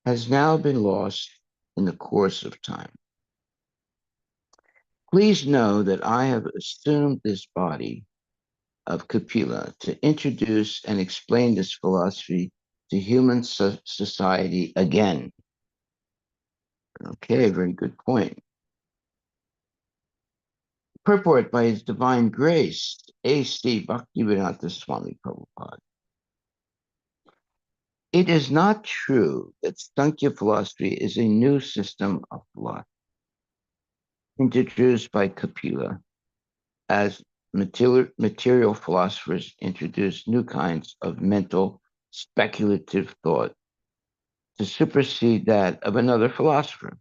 has now been lost in the course of time. Please know that I have assumed this body of Kapila to introduce and explain this philosophy to human society again. Okay, very good point. Purport by His Divine Grace, A.C. Bhaktivedanta Swami Prabhupada. It is not true that Sankhya philosophy is a new system of philosophy introduced by Kapila, as material philosophers introduce new kinds of mental speculative thought to supersede that of another philosopher.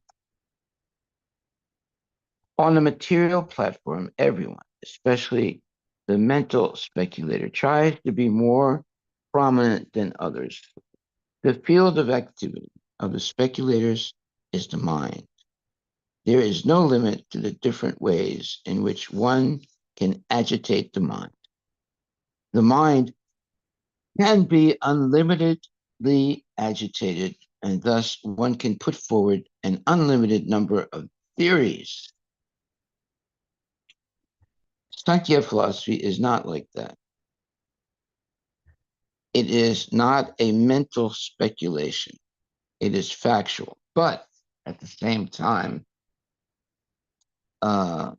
On the material platform, everyone, especially the mental speculator, tries to be more prominent than others. The field of activity of the speculators is the mind. There is no limit to the different ways in which one can agitate the mind. The mind can be unlimitedly agitated, and thus one can put forward an unlimited number of theories. Sankhya philosophy is not like that. It is not a mental speculation. It is factual, but at the same time, Kapila,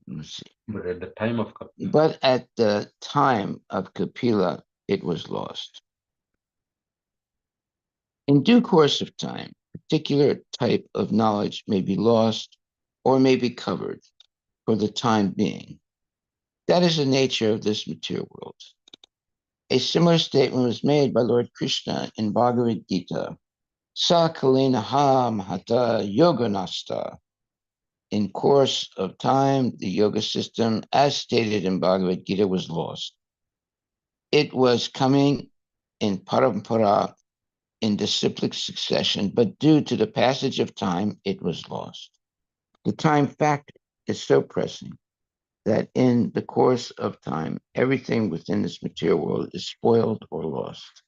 let's see. But at the time of Kapila. But at the time of Kapila, it was lost. In due course of time, a particular type of knowledge may be lost or may be covered for the time being. That is the nature of this material world. A similar statement was made by Lord Krishna in Bhagavad Gita. Sa kalina ha mahata yoganasta. In course of time, the yoga system, as stated in Bhagavad Gita, was lost. It was coming in parampara, in disciplic succession, but due to the passage of time, it was lost. The time factor is so pressing that in the course of time, everything within this material world is spoiled or lost.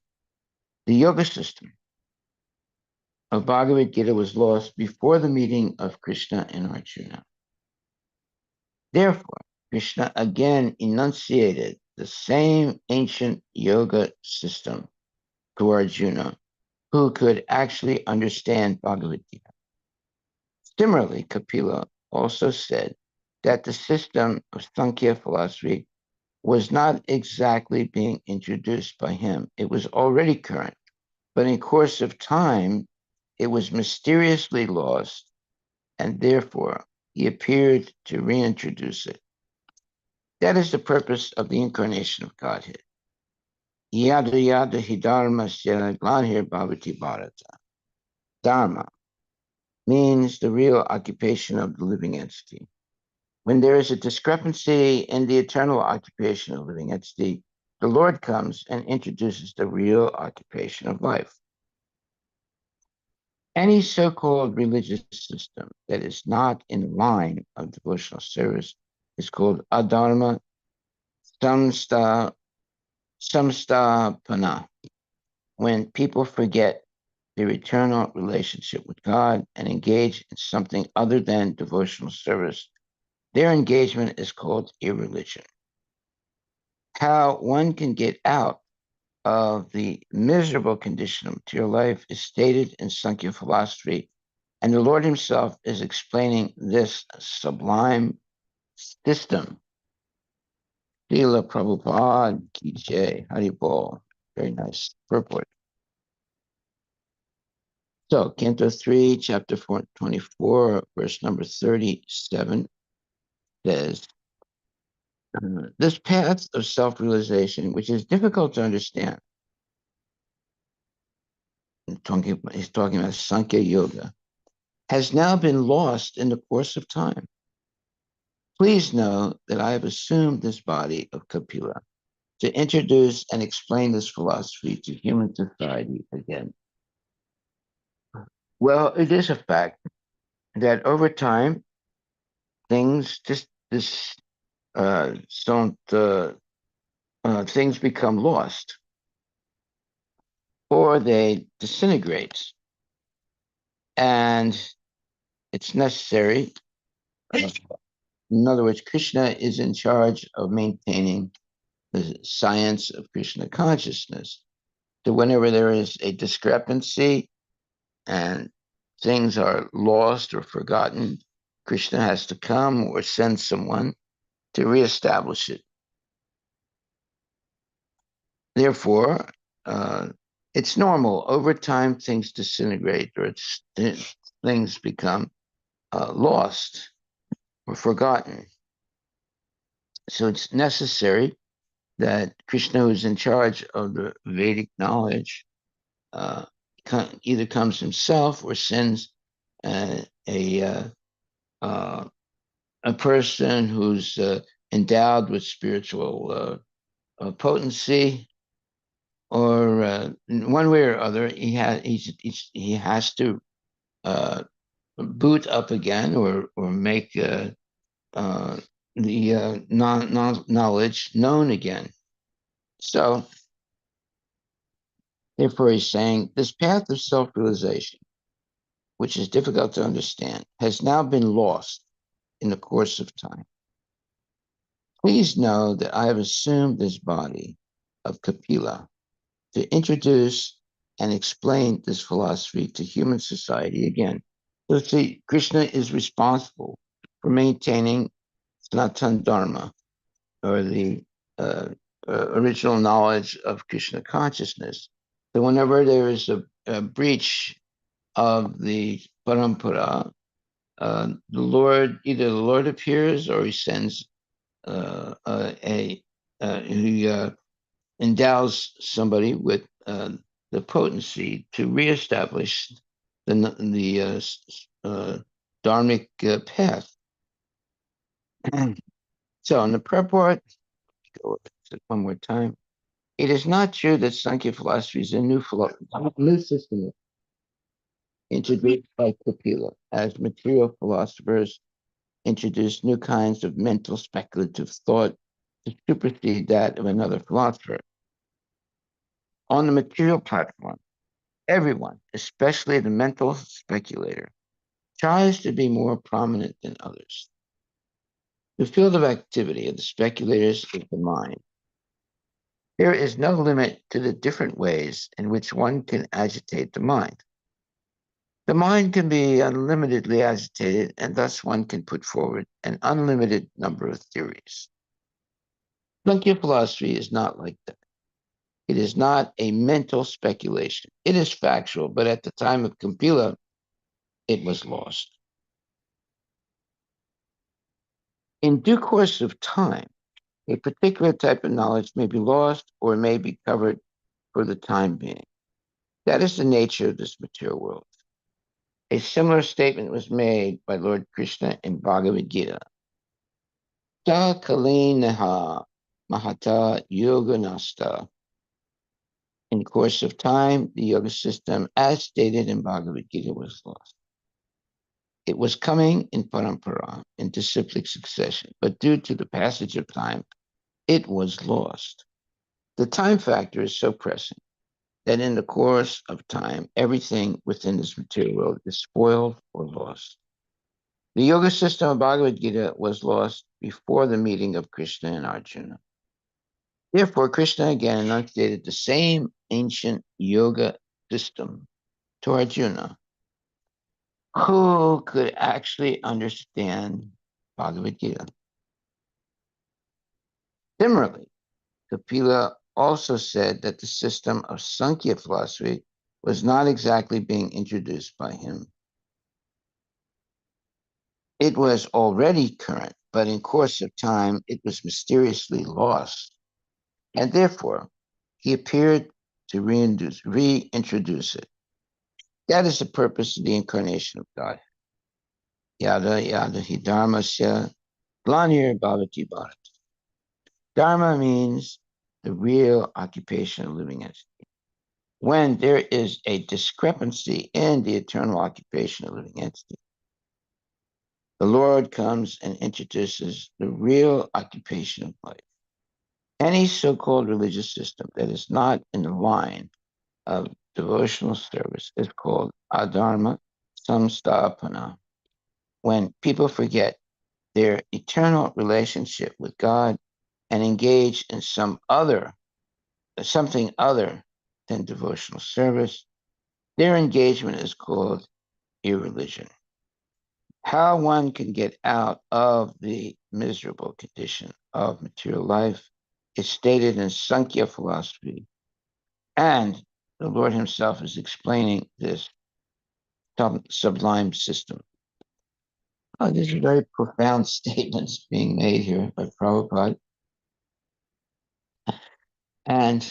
The yoga system of Bhagavad Gita was lost before the meeting of Krishna and Arjuna. Therefore, Krishna again enunciated the same ancient yoga system to Arjuna, who could actually understand Bhagavad Gita. Similarly, Kapila also said that the system of Sankhya philosophy was not exactly being introduced by him. It was already current, but in course of time, it was mysteriously lost, and therefore he appeared to reintroduce it. That is the purpose of the incarnation of Godhead. Yada yada hidharmasya glanhir bhavati bharata. Dharma means the real occupation of the living entity. When there is a discrepancy in the eternal occupation of living entity, the Lord comes and introduces the real occupation of life. Any so-called religious system that is not in line of devotional service is called adharma samstapana, when people forget their eternal relationship with God and engage in something other than devotional service. Their engagement is called irreligion. How one can get out of the miserable condition of material life is stated in Sankhya philosophy, and the Lord himself is explaining this sublime system. Srila Prabhupada Ki Jai, Haribol. Very nice purport. So, Canto 3, Chapter 24, verse number 37 says, this path of self-realization, which is difficult to understand, he's talking about Sankhya Yoga, has now been lost in the course of time. Please know that I have assumed this body of Kapila to introduce and explain this philosophy to human society again. Well, it is a fact that over time, things things become lost. or they disintegrate. And it's necessary. In other words, Krishna is in charge of maintaining the science of Krishna consciousness. So whenever there is a discrepancy and things are lost or forgotten, Krishna has to come or send someone to reestablish it. Therefore, it's normal. Over time, things disintegrate or things become lost or forgotten. So it's necessary that Krishna, who's in charge of the Vedic knowledge, uh, either comes himself or sends a person who's endowed with spiritual potency, or one way or other, he has to boot up again or make the knowledge known again. So, therefore, he's saying this path of self-realization, which is difficult to understand, has now been lost in the course of time. Please know that I have assumed this body of Kapila to introduce and explain this philosophy to human society again. So see, Krishna is responsible for maintaining Sanatana Dharma, or the uh, original knowledge of Krishna consciousness. So whenever there is a breach of the parampara, either the Lord appears or he sends he endows somebody with the potency to reestablish the dharmic path. So in the purport, go over it one more time. It is not true that Sankhya philosophy is a new system introduced by Kapila, as material philosophers introduce new kinds of mental speculative thought to supersede that of another philosopher. On the material platform, everyone, especially the mental speculator, tries to be more prominent than others. The field of activity of the speculators is the mind. There is no limit to the different ways in which one can agitate the mind. The mind can be unlimitedly agitated, and thus one can put forward an unlimited number of theories. Sankhya philosophy is not like that. It is not a mental speculation. It is factual, but at the time of Kapila, it was lost. In due course of time, a particular type of knowledge may be lost or may be covered for the time being. That is the nature of this material world. A similar statement was made by Lord Krishna in Bhagavad Gita. Ta kalinaha mahata yoganasta. In course of time, the yoga system, as stated in Bhagavad Gita, was lost. It was coming in parampara, in disciplic succession, but due to the passage of time, it was lost. The time factor is so pressing that in the course of time, everything within this material world is spoiled or lost. The yoga system of Bhagavad Gita was lost before the meeting of Krishna and Arjuna. Therefore, Krishna again enunciated the same ancient yoga system to Arjuna, who could actually understand Bhagavad Gita. Similarly, Kapila also said that the system of Sankhya philosophy was not exactly being introduced by him. It was already current, but in course of time, it was mysteriously lost. And therefore, he appeared to reintroduce it. That is the purpose of the incarnation of God. Yada yada hi dharmasya glanir bhavati bharat. Dharma means the real occupation of living entity. When there is a discrepancy in the eternal occupation of living entity, the Lord comes and introduces the real occupation of life. Any so-called religious system that is not in the line of devotional service is called adharma samstapana, when people forget their eternal relationship with God and engage in something other than devotional service. Their engagement is called irreligion. How one can get out of the miserable condition of material life is stated in Sankhya philosophy, and the Lord himself is explaining this sublime system. Oh, these are very profound statements being made here by Prabhupada. And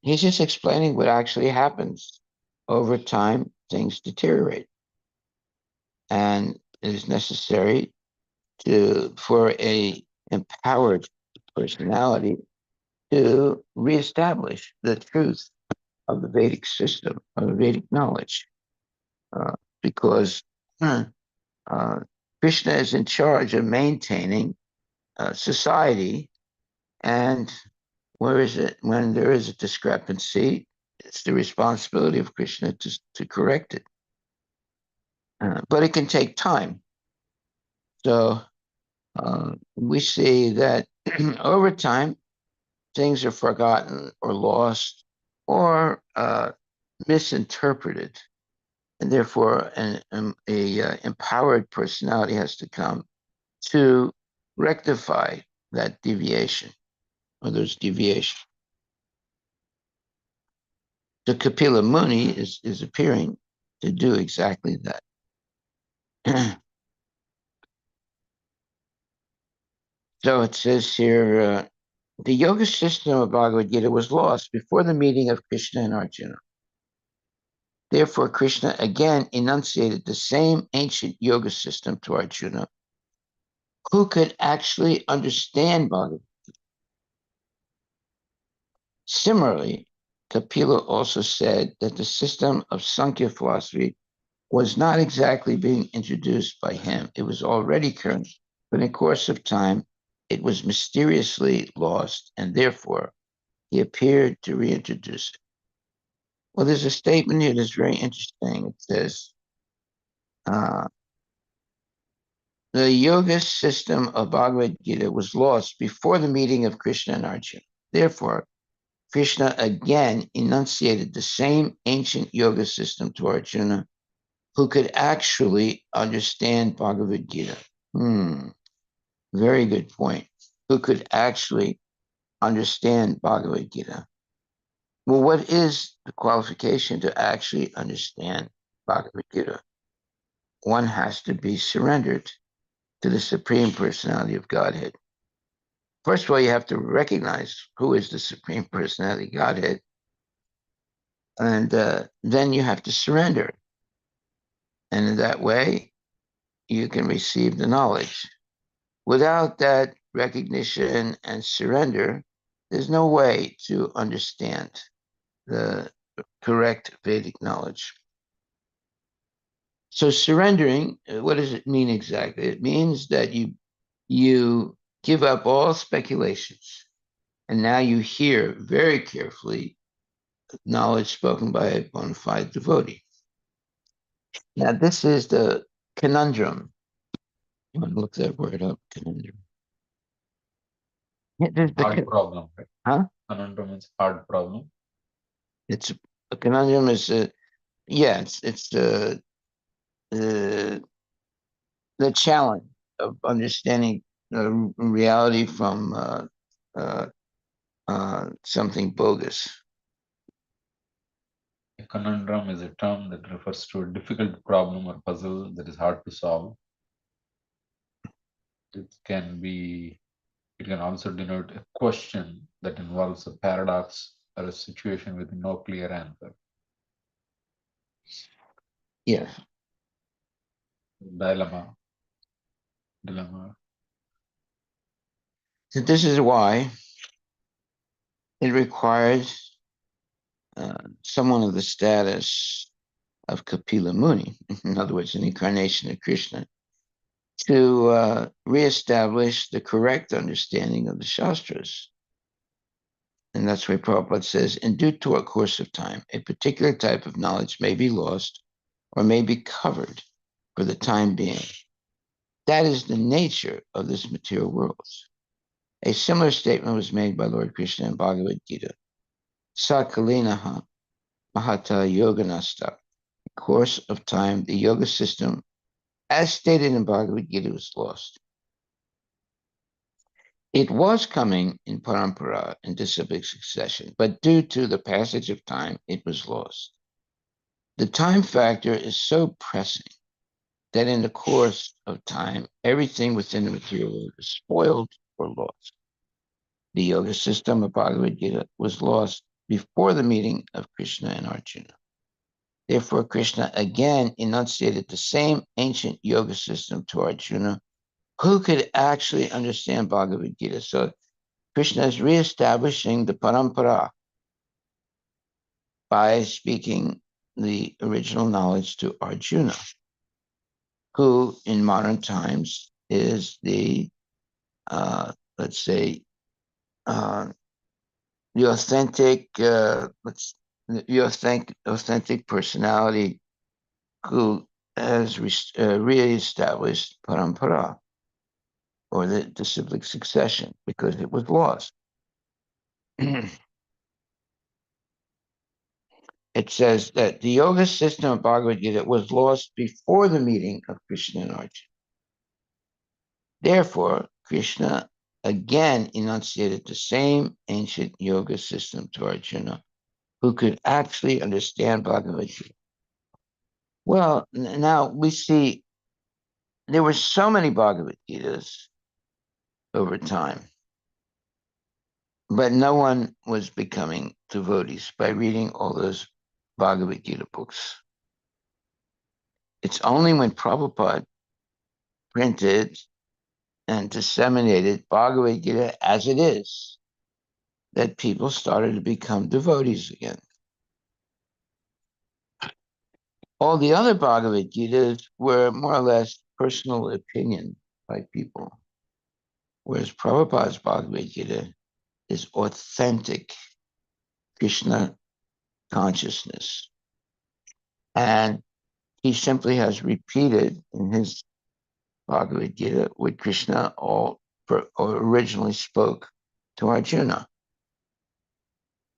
he's just explaining what actually happens. Over time, things deteriorate. And it is necessary for a empowered personality to reestablish the truth of the Vedic system, of the Vedic knowledge, because Krishna is in charge of maintaining society, and where is it when there is a discrepancy? It's the responsibility of Krishna to correct it, but it can take time. So we see that over time things are forgotten or lost or misinterpreted, and therefore a empowered personality has to come to rectify that deviation or those deviations. So Kapila Muni is appearing to do exactly that. So it says here, the yoga system of Bhagavad Gita was lost before the meeting of Krishna and Arjuna. Therefore, Krishna again enunciated the same ancient yoga system to Arjuna, who could actually understand Bhagavad. Similarly, Kapila also said that the system of Sankhya philosophy was not exactly being introduced by him. It was already current, but in the course of time, it was mysteriously lost, and therefore he appeared to reintroduce it. Well, there's a statement here that's very interesting. It says, the yoga system of Bhagavad Gita was lost before the meeting of Krishna and Arjuna. Therefore, Krishna again enunciated the same ancient yoga system to Arjuna, who could actually understand Bhagavad Gita. Very good point. Who could actually understand Bhagavad Gita? Well, what is the qualification to actually understand Bhagavad Gita? One has to be surrendered to the Supreme Personality of Godhead. First of all, you have to recognize who is the Supreme Personality of Godhead, and then you have to surrender. And in that way, you can receive the knowledge. Without that recognition and surrender, there's no way to understand the correct Vedic knowledge. So surrendering, what does it mean exactly? It means that you give up all speculations, and now you hear very carefully knowledge spoken by a bona fide devotee. Now, this is the conundrum. You want to look that word up, conundrum. Yeah, hard problem, right? Huh? Conundrum is hard problem. It's a conundrum is it's the challenge of understanding reality from uh, something bogus. A conundrum is a term that refers to a difficult problem or puzzle that is hard to solve. It can also denote a question that involves a paradox or a situation with no clear answer. Yeah. Dilemma. So this is why it requires someone of the status of Kapila Muni, in other words, an incarnation of Krishna, to reestablish the correct understanding of the Shastras. And that's why Prabhupada says, in due to a course of time, a particular type of knowledge may be lost or may be covered for the time being. That is the nature of this material world. A similar statement was made by Lord Krishna in Bhagavad Gita. Sakalinaha Mahata Yoganasta. In course of time, the yoga system, as stated in Bhagavad Gita, was lost. It was coming in parampara in disciplic succession, but due to the passage of time, it was lost. The time factor is so pressing that in the course of time, everything within the material world is spoiled or lost. The yoga system of Bhagavad Gita was lost before the meeting of Krishna and Arjuna. Therefore, Krishna again enunciated the same ancient yoga system to Arjuna, who could actually understand Bhagavad Gita. So Krishna is reestablishing the parampara by speaking the original knowledge to Arjuna, who in modern times is the, let's say, uh, the authentic personality who has reestablished parampara, or the disciplic succession, because it was lost. It says that the yoga system of Bhagavad Gita was lost before the meeting of Krishna and Arjuna. Therefore, Krishna again enunciated the same ancient yoga system to Arjuna, who could actually understand Bhagavad Gita. Well, now we see there were so many Bhagavad Gitas over time, but no one was becoming devotees by reading all those Bhagavad Gita books. It's only when Prabhupada printed and disseminated Bhagavad Gita as it is that people started to become devotees again. All the other Bhagavad Gitas were more or less personal opinion by people, whereas Prabhupada's Bhagavad Gita is authentic Krishna consciousness. And he simply has repeated in his Bhagavad Gita what Krishna originally spoke to Arjuna.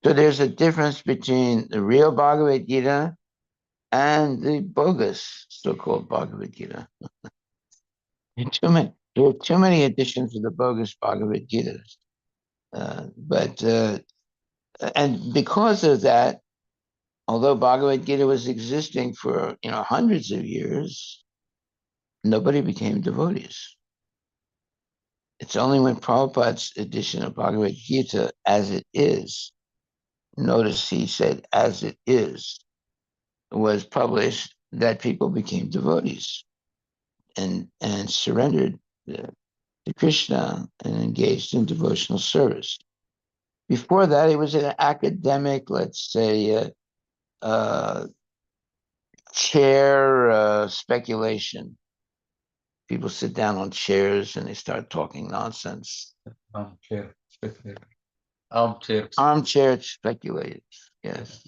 So there's a difference between the real Bhagavad Gita and the bogus so-called Bhagavad Gita. There are too many editions of the bogus Bhagavad Gitas. And because of that, although Bhagavad Gita was existing for hundreds of years, nobody became devotees. It's only when Prabhupada's edition of Bhagavad Gita, as it is, notice he said as it is, was published, that people became devotees and surrendered to Krishna and engaged in devotional service. Before that, it was an academic, let's say, chair speculation. People sit down on chairs and they start talking nonsense. Armchair speculator. Armchair speculators, yes.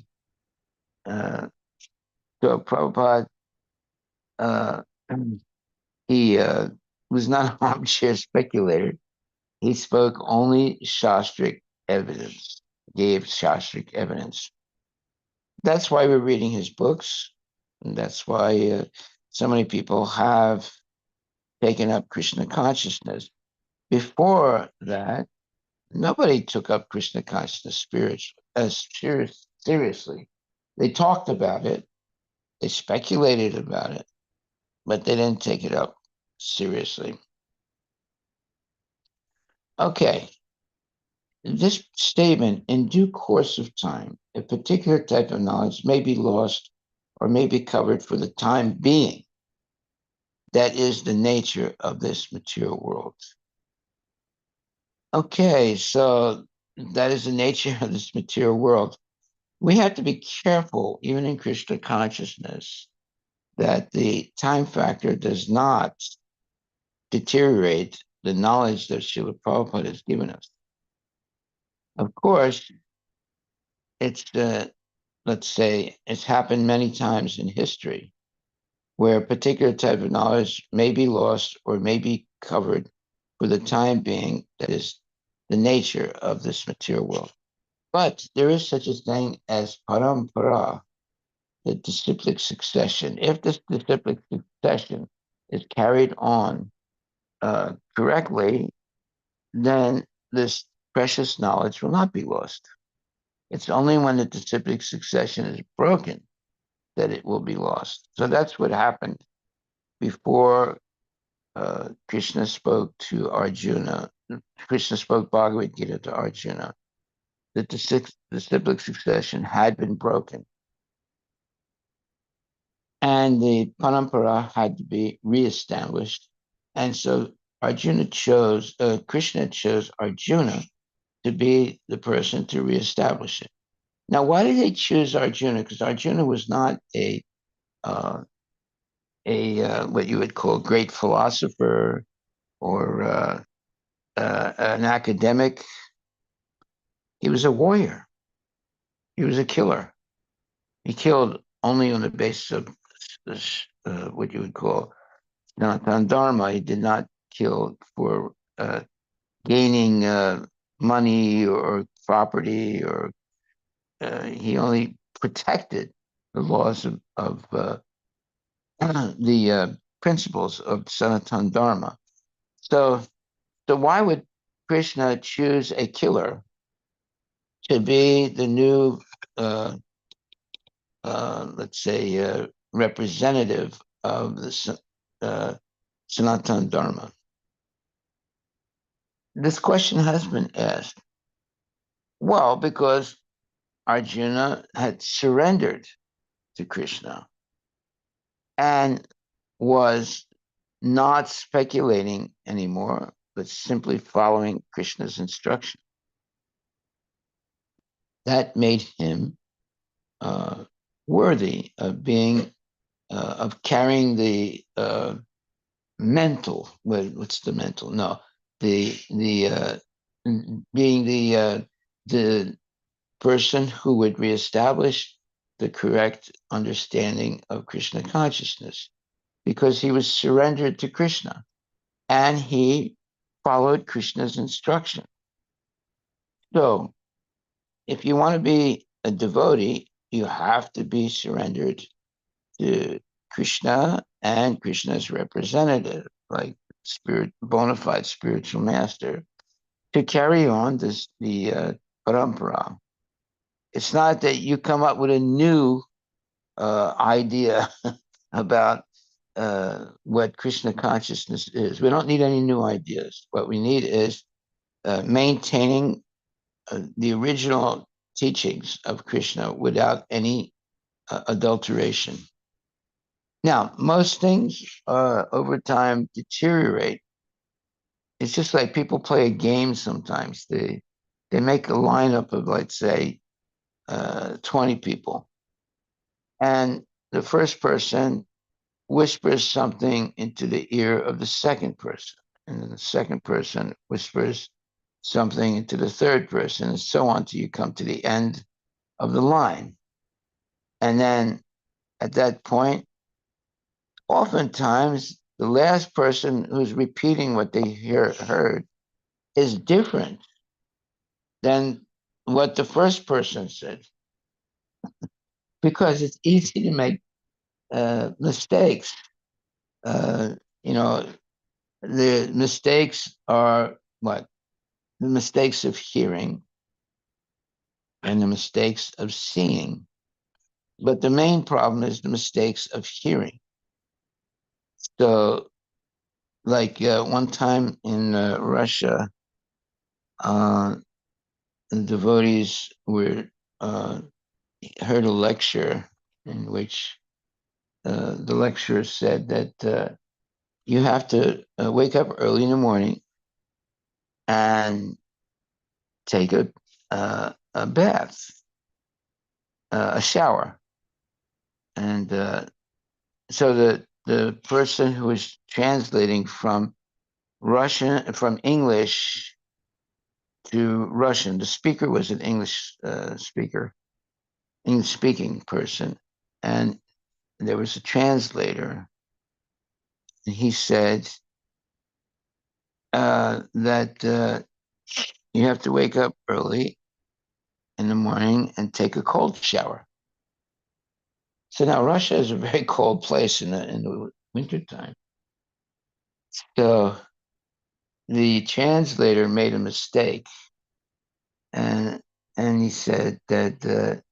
So Prabhupada, uh, he was not an armchair speculator. He spoke only Shastric evidence, gave Shastric evidence. That's why we're reading his books. And that's why so many people have taken up Krishna consciousness. Before that, nobody took up Krishna consciousness seriously. They talked about it, they speculated about it, but they didn't take it up seriously. Okay, this statement, in due course of time, a particular type of knowledge may be lost or may be covered for the time being. That is the nature of this material world. Okay, so that is the nature of this material world. We have to be careful, even in Krishna consciousness, that the time factor does not deteriorate the knowledge that Srila Prabhupada has given us. Of course, it's let's say it's happened many times in history where a particular type of knowledge may be lost or may be covered for the time being. That is the nature of this material world. But there is such a thing as parampara, the disciplic succession. If this disciplic succession is carried on correctly, then this precious knowledge will not be lost. It's only when the disciplic succession is broken that it will be lost. So that's what happened before Krishna spoke to Arjuna. Krishna spoke Bhagavad Gita to Arjuna. That the disciplic succession had been broken, and the parampara had to be reestablished. And so Krishna chose Arjuna to be the person to reestablish it. Now, why did they choose Arjuna? Because Arjuna was not uh, a what you would call great philosopher or an academic. He was a warrior. He was a killer. He killed only on the basis of what you would call Sanatana Dharma. He did not kill for gaining money or property, or he only protected the laws of the principles of Sanatana Dharma. So, so why would Krishna choose a killer to be the new, uh, let's say, representative of the Sanatana Dharma? This question has been asked. Well, because Arjuna had surrendered to Krishna and was not speculating anymore, but simply following Krishna's instruction. That made him worthy of being, of carrying the mental. What's the mental? No, the being the person who would reestablish the correct understanding of Krishna consciousness, because he was surrendered to Krishna and he followed Krishna's instruction. So, if you want to be a devotee, you have to be surrendered to Krishna and Krishna's representative, like bona fide spiritual master, to carry on the parampara. It's not that you come up with a new idea about what Krishna consciousness is. We don't need any new ideas. What we need is maintaining the original teachings of Krishna without any adulteration. Now, most things over time deteriorate. It's just like people play a game sometimes. They make a lineup of, let's say, 20 people, and the first person whispers something into the ear of the second person, and then the second person whispers something into the third person, and so on till you come to the end of the line. And then at that point, oftentimes the last person who's repeating what they heard is different than what the first person said, because it's easy to make mistakes. Uh, you know, the mistakes are what? The mistakes of hearing and the mistakes of seeing. But the main problem is the mistakes of hearing. So, like one time in Russia, uh, the devotees were heard a lecture in which the lecturer said that you have to wake up early in the morning and take a bath, a shower. And so the person who was translating from Russian, from English to Russian. The speaker was an English speaker, English speaking person, and there was a translator. And he said that you have to wake up early in the morning and take a cold shower. So now Russia is a very cold place in the wintertime. So the translator made a mistake, and he said that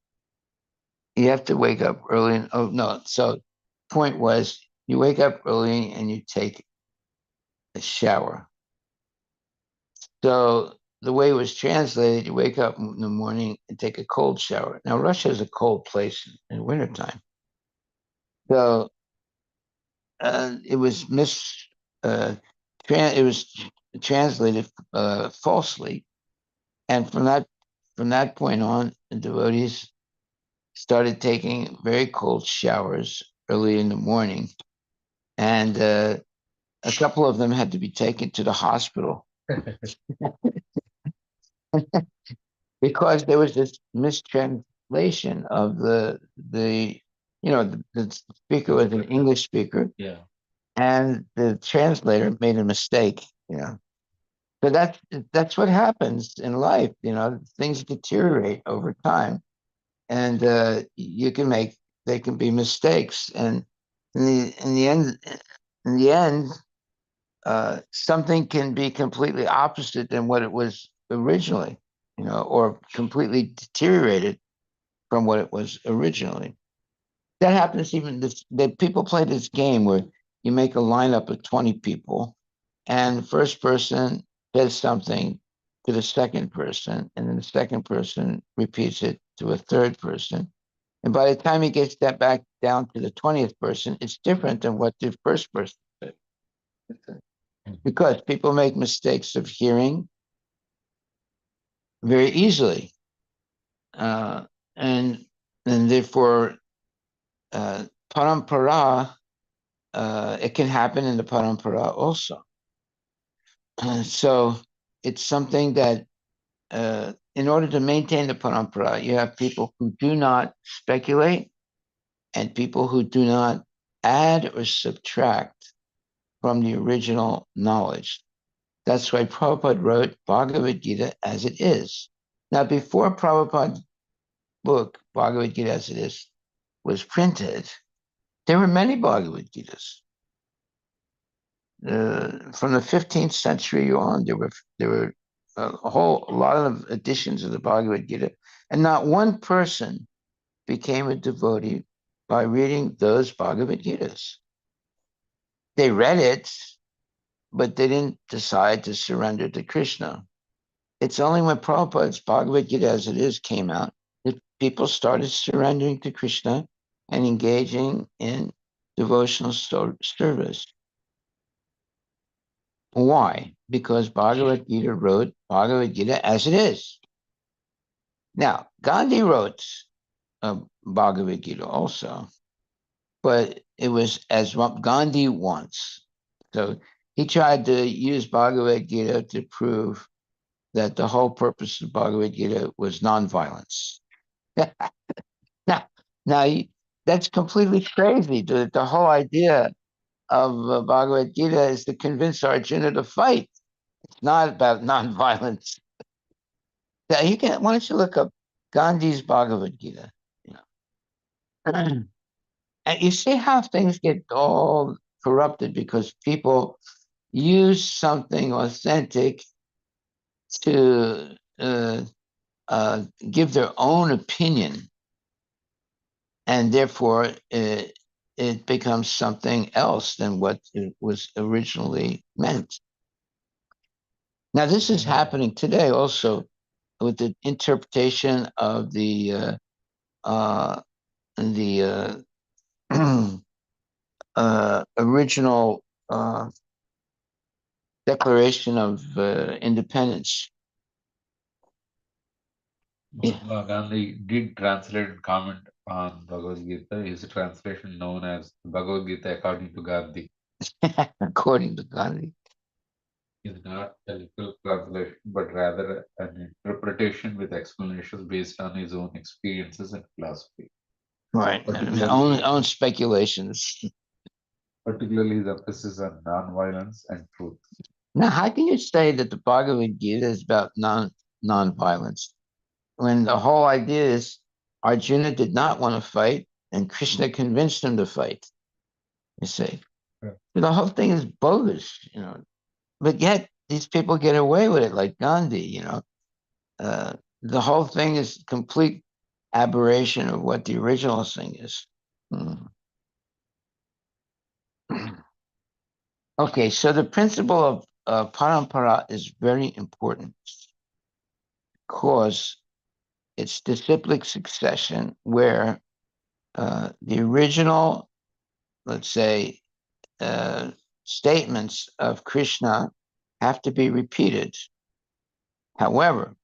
you have to wake up early. And, oh no, so point was you wake up early and you take a shower. So the way it was translated, you wake up in the morning and take a cold shower. Now Russia is a cold place in wintertime. So it was uh, it was translated falsely, and from that point on, the devotees started taking very cold showers early in the morning, and a couple of them had to be taken to the hospital because there was this mistranslation of the the speaker was an English speaker, Yeah. and the translator made a mistake. So that's what happens in life. Things deteriorate over time, and you can make they can be mistakes, and in the end, something can be completely opposite than what it was originally, or completely deteriorated from what it was originally. That happens even that people play this game where you make a lineup of 20 people, and the first person says something to the second person, and then the second person repeats it to a third person. And by the time he gets that back down to the 20th person, it's different than what the first person said. Because people make mistakes of hearing very easily. Uh, and therefore, parampara, it can happen in the parampara also. So it's something that, in order to maintain the parampara, you have people who do not speculate and people who do not add or subtract from the original knowledge. That's why Prabhupada wrote Bhagavad Gita as it is. Now, before Prabhupada's book, Bhagavad Gita as it is, was printed, there were many Bhagavad Gitas. From the 15th century on, there were a lot of editions of the Bhagavad Gita, and not one person became a devotee by reading those Bhagavad Gitas. They read it, but they didn't decide to surrender to Krishna. It's only when Prabhupada's Bhagavad Gita as it is came out that people started surrendering to Krishna and engaging in devotional service. Why? Because Bhagavad Gita wrote Bhagavad Gita as it is. Now, Gandhi wrote Bhagavad Gita also, but it was as what Gandhi wants. So he tried to use Bhagavad Gita to prove that the whole purpose of Bhagavad Gita was nonviolence. now, now that's completely crazy. The whole idea of Bhagavad Gita is to convince Arjuna to fight. It's not about nonviolence. Yeah, why don't you look up Gandhi's Bhagavad Gita? You know, and you see how things get all corrupted because people use something authentic to give their own opinion, and therefore it becomes something else than what it was originally meant. Now, this is happening today also with the interpretation of uh, the original Declaration of Independence. Yeah. Mahatma Gandhi did translate and comment on Bhagavad Gita. His translation known as Bhagavad Gita according to Gandhi. According to Gandhi. is not a literal translation, but rather an interpretation with explanations based on his own experiences and philosophy. Right. Particularly, Own speculations. particularly his emphasis on nonviolence and truth. Now, how can you say that the Bhagavad Gita is about non-violence when the whole idea is Arjuna did not want to fight and Krishna convinced him to fight? You see, Yeah. the whole thing is bogus. But yet these people get away with it, like Gandhi. Uh, the whole thing is complete aberration of what the original thing is. Hmm. Okay, so the principle of parampara is very important because it's disciplic succession where the original, let's say, uh, statements of Krishna have to be repeated. However,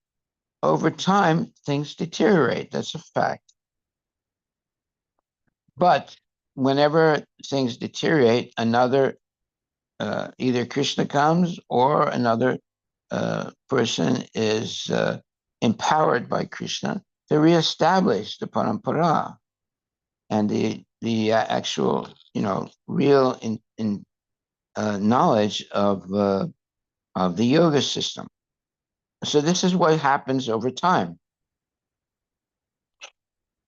over time, things deteriorate. That's a fact. But whenever things deteriorate, another either Krishna comes or another person is empowered by Krishna to reestablish the parampara and the actual real knowledge of the yoga system. So this is what happens over time.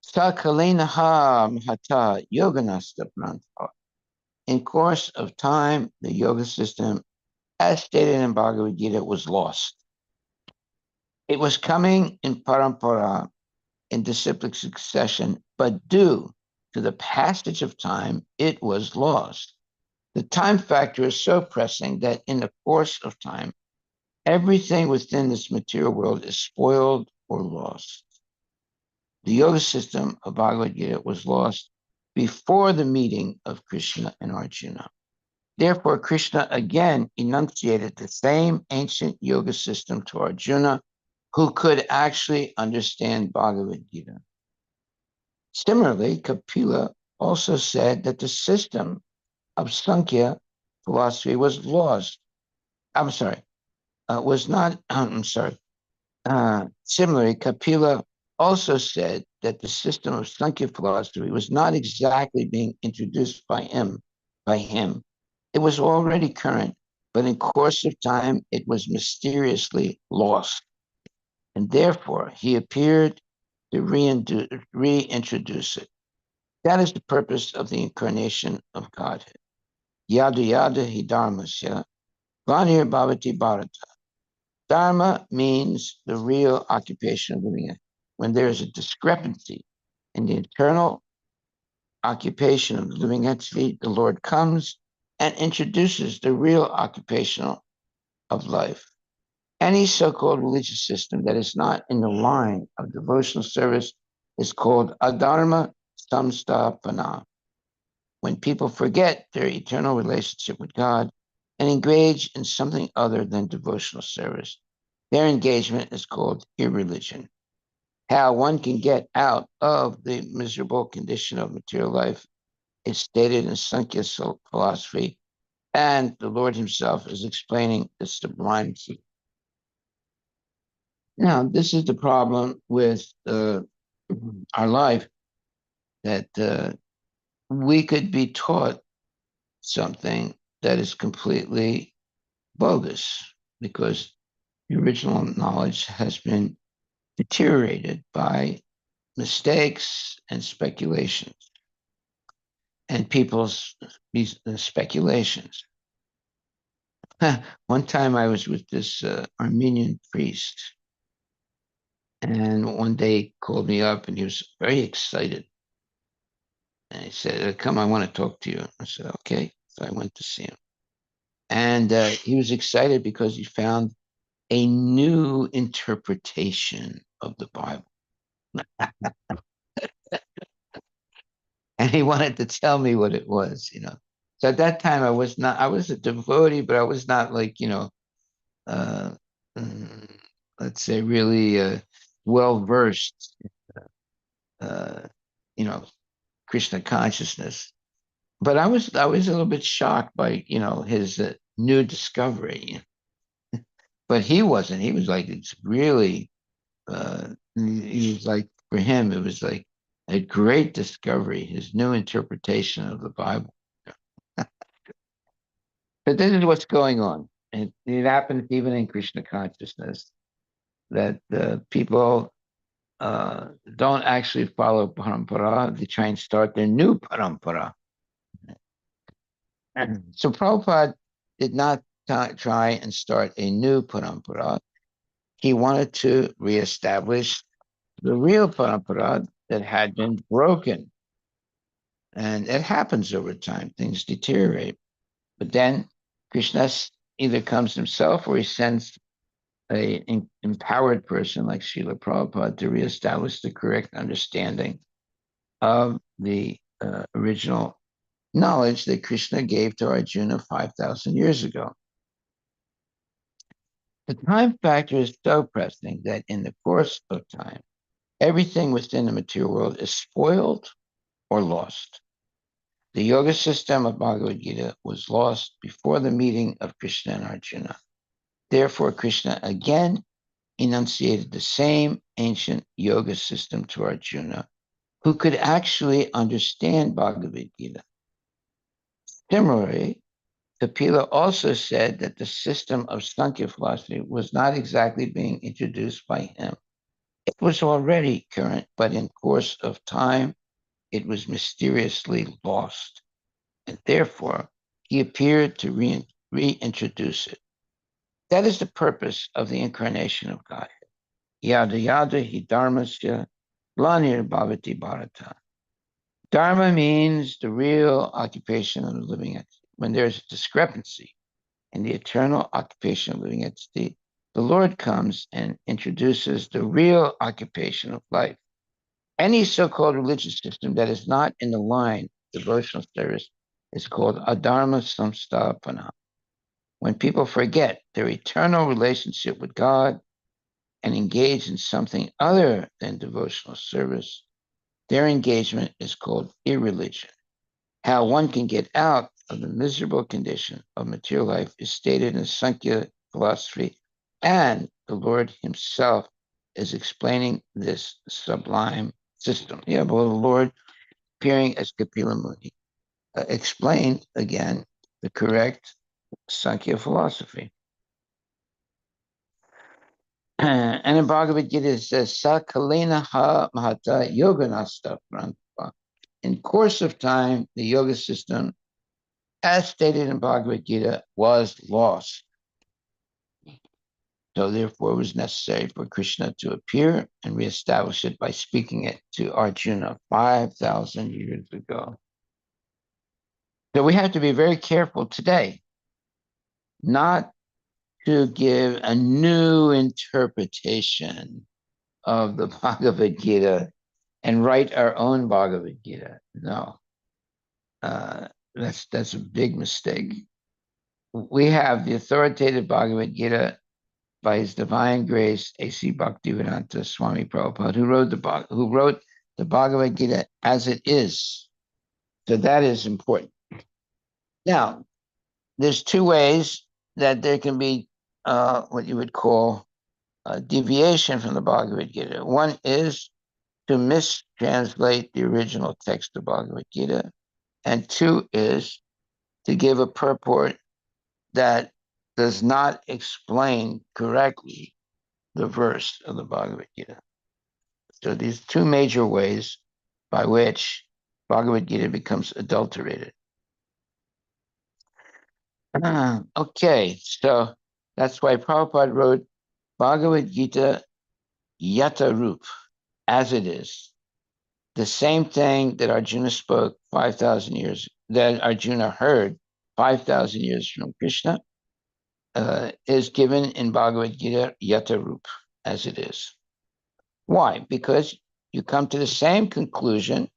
Sakalinaha mahata yoganasta pranta. In course of time, the yoga system, as stated in Bhagavad Gita, was lost. It was coming in parampara, in disciplic succession, but due to the passage of time, it was lost. The time factor is so pressing that in the course of time, everything within this material world is spoiled or lost. The yoga system of Bhagavad Gita was lost before the meeting of Krishna and Arjuna. Therefore, Krishna again enunciated the same ancient yoga system to Arjuna, who could actually understand Bhagavad Gita. Similarly, Kapila also said that the system of Sankhya philosophy was lost. I'm sorry, was not, I'm sorry. Similarly, Kapila also said that the system of Sankhya philosophy was not exactly being introduced by him. It was already current, but in course of time, it was mysteriously lost. And therefore, he appeared to reintroduce it. That is the purpose of the incarnation of Godhead. Yada yada hi dharmasya, vanir bhavati bharata. Dharma means the real occupation of living. When there is a discrepancy in the internal occupation of the living entity, the Lord comes and introduces the real occupation of life. Any so-called religious system that is not in the line of devotional service is called adharma samstapana. When people forget their eternal relationship with God and engage in something other than devotional service, their engagement is called irreligion. How one can get out of the miserable condition of material life is stated in Sankhya philosophy, and the Lord himself is explaining the sublime truth. Now, this is the problem with our life, that we could be taught something that is completely bogus because the original knowledge has been deteriorated by mistakes and speculations and people's these speculations. One time I was with this Armenian priest, and one day he called me up and he was very excited. And he said, "Come, I want to talk to you." I said, "Okay." So I went to see him. And he was excited because he found a new interpretation of the Bible. And he wanted to tell me what it was. So at that time, I was a devotee, but I was not like, uh, mm, let's say really well versed, uh, you know, Krishna consciousness. But I was a little bit shocked by, his new discovery. But he wasn't. He was like, it's really, he was like, for him, it was like a great discovery, his new interpretation of the Bible. But this is what's going on. And it happens even in Krishna consciousness that people don't actually follow parampara. They try and start their new parampara. So Prabhupada did not try and start a new parampara. He wanted to reestablish the real parampara that had been broken. And it happens over time. Things deteriorate. But then Krishna either comes himself or he sends a empowered person like Srila Prabhupada to reestablish the correct understanding of the original knowledge that Krishna gave to Arjuna 5,000 years ago. The time factor is so pressing that in the course of time, everything within the material world is spoiled or lost. The yoga system of Bhagavad Gita was lost before the meeting of Krishna and Arjuna. Therefore, Krishna again enunciated the same ancient yoga system to Arjuna, who could actually understand Bhagavad Gita. Similarly, Kapila also said that the system of Sankhya philosophy was not exactly being introduced by him. It was already current, but in course of time, it was mysteriously lost, and therefore he appeared to reintroduce it. That is the purpose of the incarnation of God. Yada yada hi dharmasya lanir bhavati bharata. Dharma means the real occupation of the living entity. When there's a discrepancy in the eternal occupation of the living entity, the Lord comes and introduces the real occupation of life. Any so-called religious system that is not in the line of devotional service is called adharma samstapana. When people forget their eternal relationship with God and engage in something other than devotional service, their engagement is called irreligion. How one can get out of the miserable condition of material life is stated in Sankhya philosophy, and the Lord himself is explaining this sublime system. Yeah, but the Lord appearing as Kapila Muni explained again the correct Sankhya philosophy. And in Bhagavad Gita it says, Sakalena ha mahata yoganasta prantapa. In course of time, the yoga system, as stated in Bhagavad Gita, was lost. So therefore it was necessary for Krishna to appear and reestablish it by speaking it to Arjuna 5,000 years ago. So we have to be very careful today not to give a new interpretation of the Bhagavad Gita and write our own Bhagavad Gita. No, that's a big mistake. We have the authoritative Bhagavad Gita by His Divine Grace, A.C. Bhaktivedanta Swami Prabhupada, who wrote the Bhagavad Gita as it is. So that is important. Now, there's two ways that there can be what you would call a deviation from the Bhagavad Gita. One is to mistranslate the original text of Bhagavad Gita, and two is to give a purport that does not explain correctly the verse of the Bhagavad Gita. So these two major ways by which Bhagavad Gita becomes adulterated. Okay, so that's why Prabhupada wrote Bhagavad Gita Yata Rup, as it is. The same thing that Arjuna spoke 5,000 years, that Arjuna heard 5,000 years from Krishna, is given in Bhagavad Gita Yata Rup, as it is. Why? Because you come to the same conclusion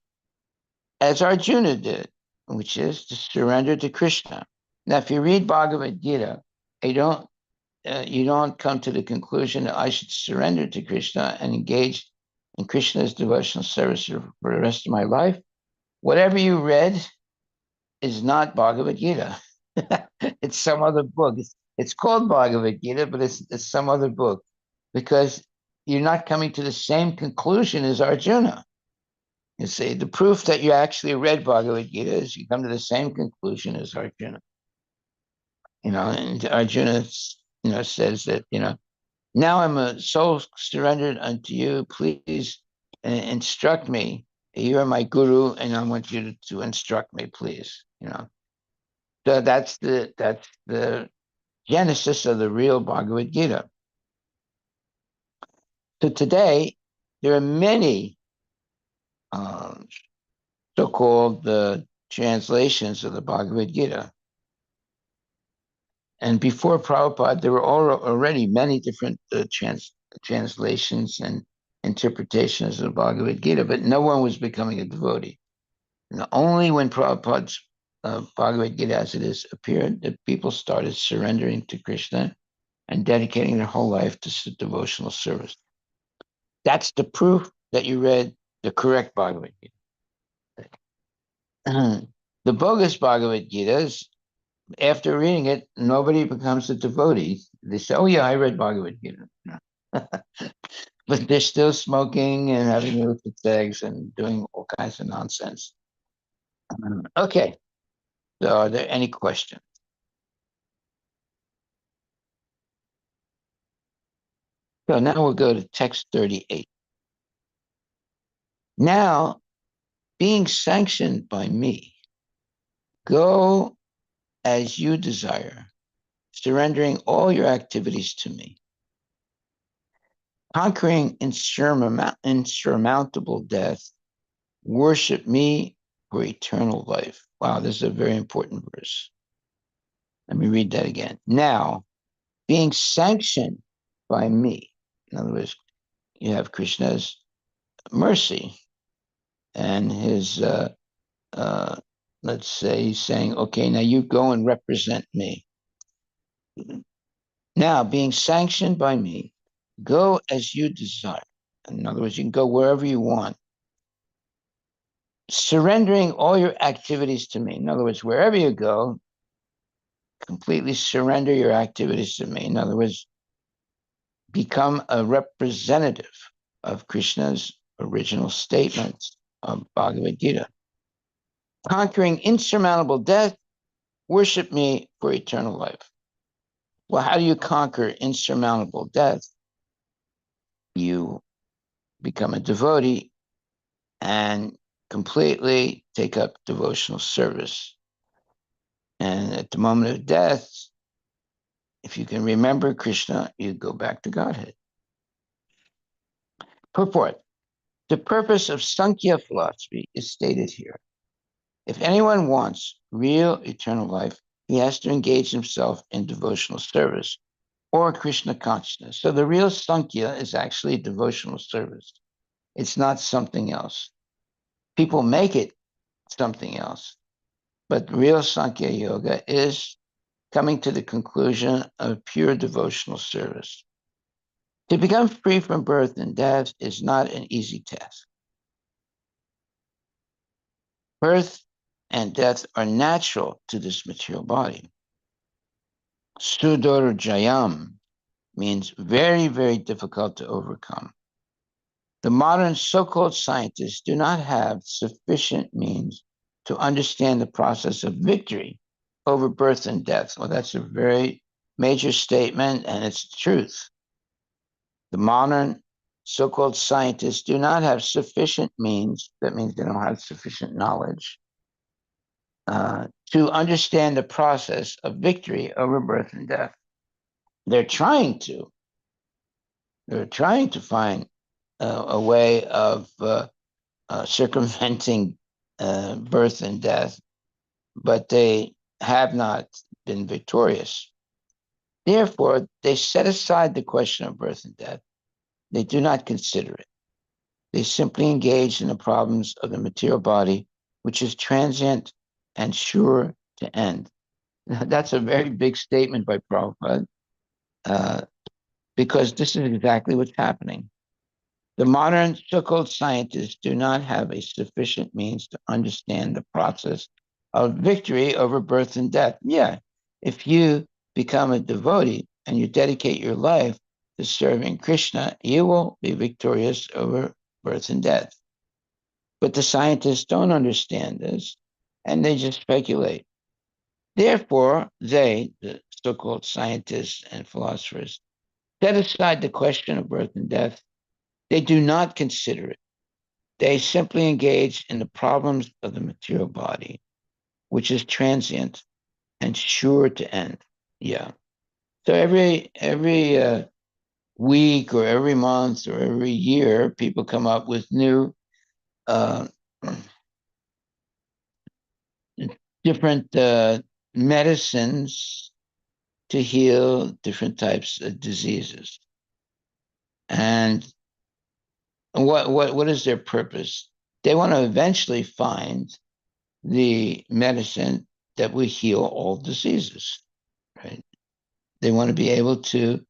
as Arjuna did, which is to surrender to Krishna. Now, if you read Bhagavad Gita, you don't come to the conclusion that I should surrender to Krishna and engage in Krishna's devotional service for the rest of my life. Whatever you read is not Bhagavad Gita. It's some other book. It's called Bhagavad Gita, but it's some other book because you're not coming to the same conclusion as Arjuna. You see, the proof that you actually read Bhagavad Gita is you come to the same conclusion as Arjuna. And Arjuna, says that, now I'm a soul surrendered unto you. Please instruct me. You are my guru, and I want you to instruct me, please. So that's the genesis of the real Bhagavad Gita. So today, there are many so-called translations of the Bhagavad Gita. And before Prabhupada, there were already many different translations and interpretations of the Bhagavad Gita, but no one was becoming a devotee. And only when Prabhupada's Bhagavad Gita as it is appeared, that people started surrendering to Krishna and dedicating their whole life to devotional service. That's the proof that you read the correct Bhagavad Gita. The bogus Bhagavad Gitas, after reading it, nobody becomes a devotee. They say, "Oh yeah, I read Bhagavad Gita," but they're still smoking and having illicit sex and doing all kinds of nonsense. Okay, so are there any questions? So now we'll go to text 38. Now, being sanctioned by me, go as you desire, surrendering all your activities to me, conquering insurmountable death, worship me for eternal life. Wow, this is a very important verse. Let me read that again. Now, being sanctioned by me, in other words, you have Krishna's mercy and his, let's say, he's saying, okay, now you go and represent me. Now, being sanctioned by me, go as you desire. In other words, you can go wherever you want. Surrendering all your activities to me. In other words, wherever you go, completely surrender your activities to me. In other words, become a representative of Krishna's original statements of Bhagavad Gita. Conquering insurmountable death, worship me for eternal life. Well, how do you conquer insurmountable death? You become a devotee and completely take up devotional service. And at the moment of death, if you can remember Krishna, you go back to Godhead. Purport. The purpose of Sankhya philosophy is stated here. If anyone wants real eternal life, he has to engage himself in devotional service or Krishna consciousness. So the real Sankhya is actually devotional service. It's not something else. People make it something else, but real Sankhya Yoga is coming to the conclusion of pure devotional service. To become free from birth and death is not an easy task. Birth and death are natural to this material body. Sudorjayam means very, very difficult to overcome. The modern so-called scientists do not have sufficient means to understand the process of victory over birth and death. Well, that's a very major statement, and it's the truth. The modern so-called scientists do not have sufficient means, that means they don't have sufficient knowledge, to understand the process of victory over birth and death. They're trying to. They're trying to find a way of circumventing birth and death, but they have not been victorious. Therefore, they set aside the question of birth and death. They do not consider it. They simply engage in the problems of the material body, which is transient and sure to end. That's a very big statement by Prabhupada, because this is exactly what's happening. The modern so-called scientists do not have a sufficient means to understand the process of victory over birth and death. Yeah, if you become a devotee and you dedicate your life to serving Krishna, you will be victorious over birth and death. But the scientists don't understand this and they just speculate. Therefore, they, the so called scientists and philosophers, set aside the question of birth and death. They do not consider it. They simply engage in the problems of the material body, which is transient and sure to end. Yeah. So every week or every month or every year, people come up with new uh, different medicines to heal different types of diseases. And what is their purpose? They want to eventually find the medicine that will heal all diseases, right? They want to be able to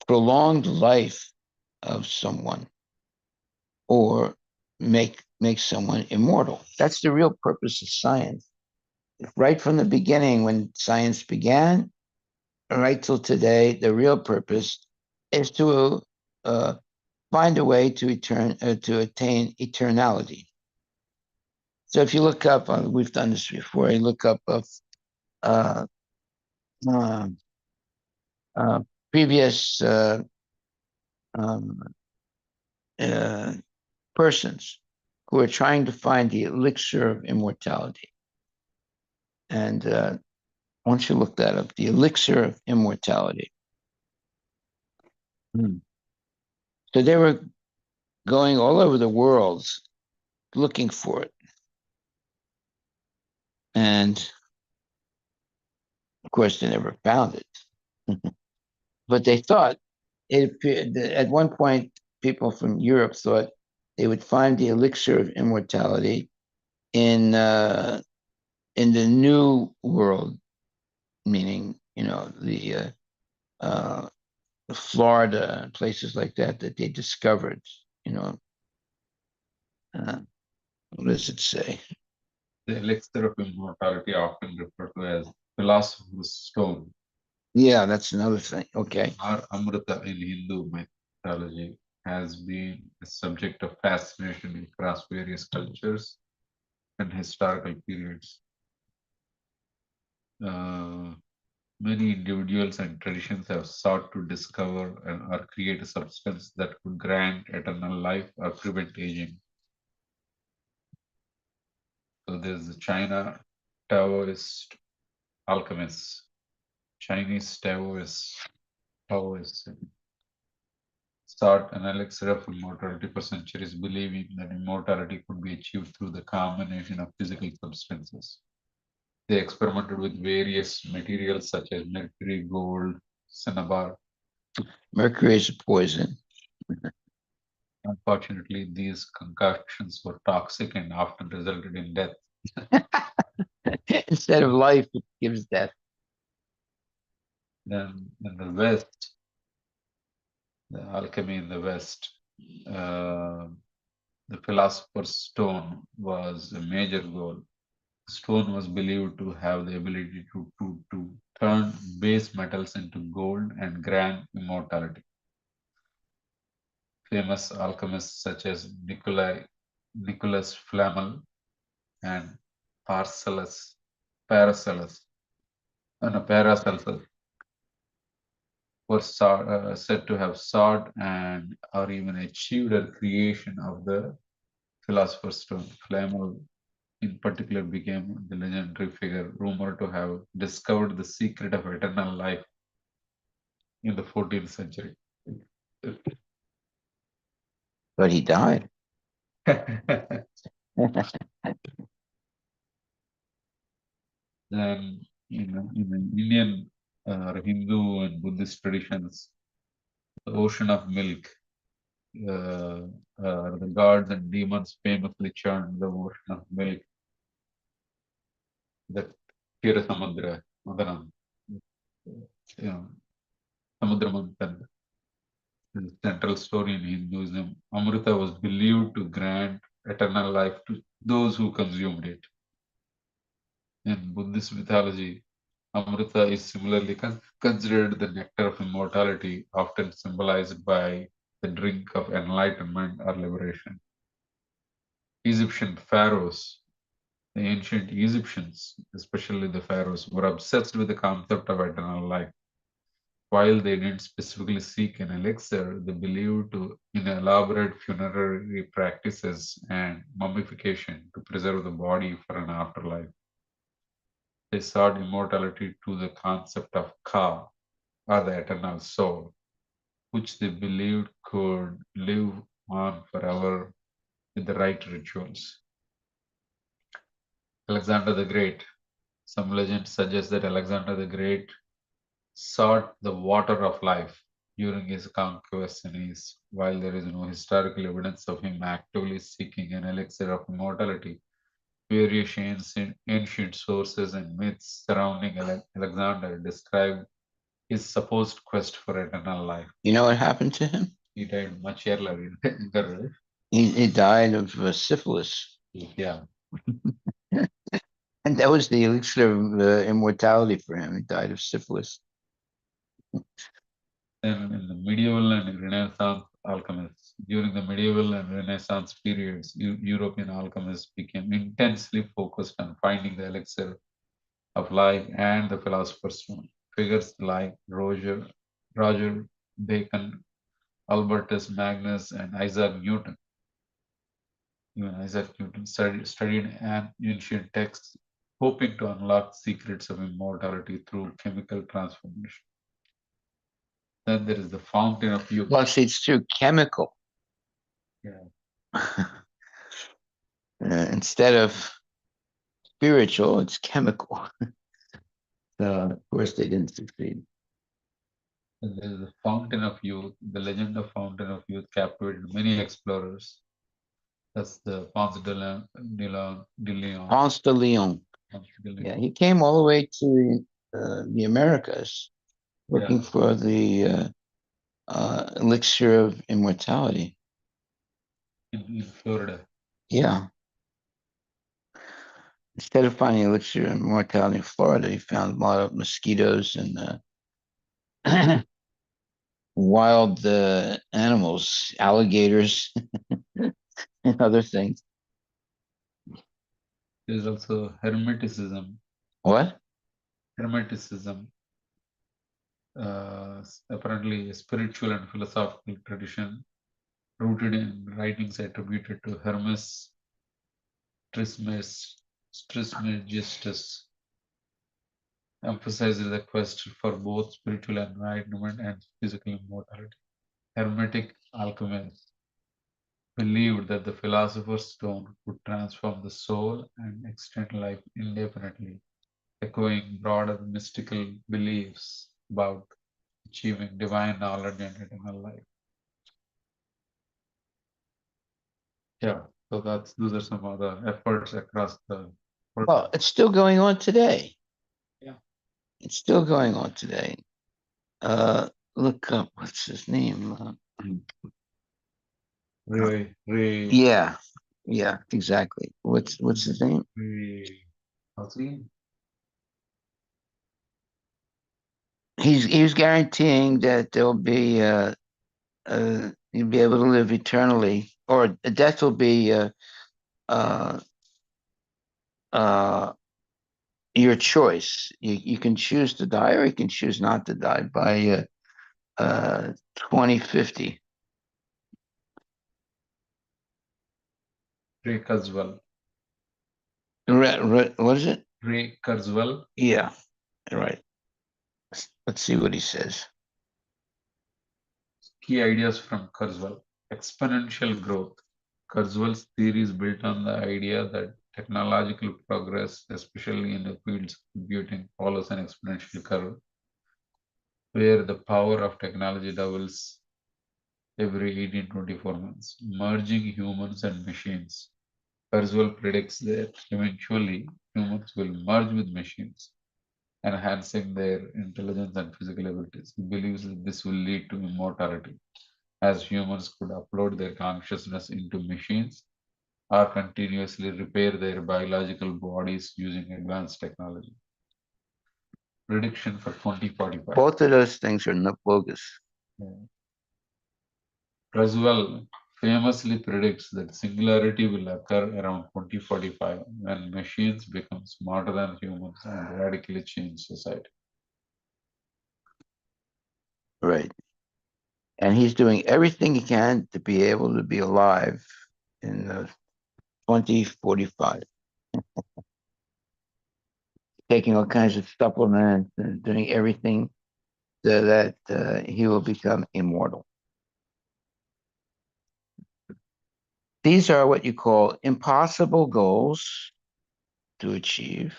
prolong the life of someone or make someone immortal. That's the real purpose of science. Right from the beginning, when science began, right till today, the real purpose is to uh, find a way to attain eternality. So if you look up, we've done this before. You look up of uh, uh, uh, previous um, uh, persons who are trying to find the elixir of immortality. And why don't you look that up? The elixir of immortality. Hmm. So they were going all over the world looking for it. And of course, they never found it. But they thought it appeared that at one point, people from Europe thought they would find the elixir of immortality in the new world, meaning uh, Florida and places like that they discovered. You know, uh, what does it say? The elixir of immortality, often referred to as philosopher's stone, Yeah, that's another thing. Okay, or Amrita in Hindu mythology, has been a subject of fascination across various cultures and historical periods. Uh, Many individuals and traditions have sought to discover and or create a substance that could grant eternal life or prevent aging. So there's the China Taoist alchemists, Chinese Taoists sought an elixir of immortality for centuries, believing that immortality could be achieved through the combination of physical substances. They experimented with various materials such as mercury, gold, cinnabar. mercury is a poison. Unfortunately, these concoctions were toxic and often resulted in death. Instead of life, it gives death. Then in the West, the alchemy in the West, uh, the philosopher's stone was a major goal. The stone was believed to have the ability to turn base metals into gold and grant immortality. Famous alchemists such as Nicholas Flamel and Paracelsus, Paracelsus, Paracelsus were said to have sought and or even achieved a creation of the philosopher's stone. Flamel, in particular, became the legendary figure rumored to have discovered the secret of eternal life in the 14th century. But he died. Then, in the Indian or Hindu and Buddhist traditions, the ocean of milk, the gods and demons famously churned the ocean of milk, the Kira Samudra, Madanam, you know, Samudra Manthan, the central story in Hinduism. Amrita was believed to grant eternal life to those who consumed it. In Buddhist mythology, Amrita is similarly considered the nectar of immortality, often symbolized by the drink of enlightenment or liberation. Egyptian pharaohs, the ancient Egyptians, especially the pharaohs, were obsessed with the concept of eternal life. While they didn't specifically seek an elixir, they believed in elaborate funerary practices and mummification to preserve the body for an afterlife. They sought immortality through the concept of Ka, or the eternal soul, which they believed could live on forever with the right rituals. Alexander the Great. Some legends suggest that Alexander the Great sought the water of life during his conquests in East. While there is no historical evidence of him actively seeking an elixir of immortality, various ancient sources and myths surrounding Alexander describe his supposed quest for eternal life. You know what happened to him? He died much earlier in the life. He died of syphilis. Yeah. And that was the elixir of immortality for him. He died of syphilis. Then in the medieval and Renaissance alchemists, during the medieval and Renaissance periods, European alchemists became intensely focused on finding the elixir of life and the philosopher's stone. Figures like Roger Bacon, Albertus Magnus, and Isaac Newton, even Isaac Newton, studied an ancient texts, hoping to unlock secrets of immortality through chemical transformation. Then there is the fountain of youth. Well, see, it's too chemical. Yeah. Instead of spiritual, it's chemical. So, of course, they didn't succeed. And there is the fountain of youth. The legend of fountain of youth captivated many explorers. That's the de Leon. Ponce de Leon. Yeah, he came all the way to the Americas looking for the elixir of immortality. In Florida. Yeah. Instead of finding elixir of immortality in Florida, he found a lot of mosquitoes and wild animals, alligators, and other things. There's also Hermeticism. What? Hermeticism, apparently a spiritual and philosophical tradition rooted in writings attributed to Hermes Trismegistus, emphasizes the quest for both spiritual enlightenment and physical immortality. Hermetic alchemists believed that the philosopher's stone could transform the soul and extend life indefinitely, echoing broader mystical beliefs about achieving divine knowledge and eternal life. Yeah, so those are some of the efforts across the world. Well, it's still going on today. Yeah. It's still going on today. Look up, what's his name? Ray, Yeah, exactly. What's his name? what's he? He's guaranteeing that there'll be you'll be able to live eternally, or death will be uh, uh, your choice. You can choose to die, or you can choose not to die by 2050. Ray Kurzweil. What is it? Ray Kurzweil. Yeah, right. Let's see what he says. Key ideas from Kurzweil. Exponential growth. Kurzweil's theory is built on the idea that technological progress, especially in the fields of computing, follows an exponential curve, where the power of technology doubles every 18 24 months, merging humans and machines. Kurzweil predicts that eventually humans will merge with machines, enhancing their intelligence and physical abilities. He believes that this will lead to immortality, as humans could upload their consciousness into machines or continuously repair their biological bodies using advanced technology. prediction for 2045. Both of those things are bogus. Yeah. Roswell famously predicts that singularity will occur around 2045 when machines become smarter than humans and radically change society. Right. And he's doing everything he can to be able to be alive in 2045. Taking all kinds of supplements and doing everything so that he will become immortal. These are what you call impossible goals to achieve.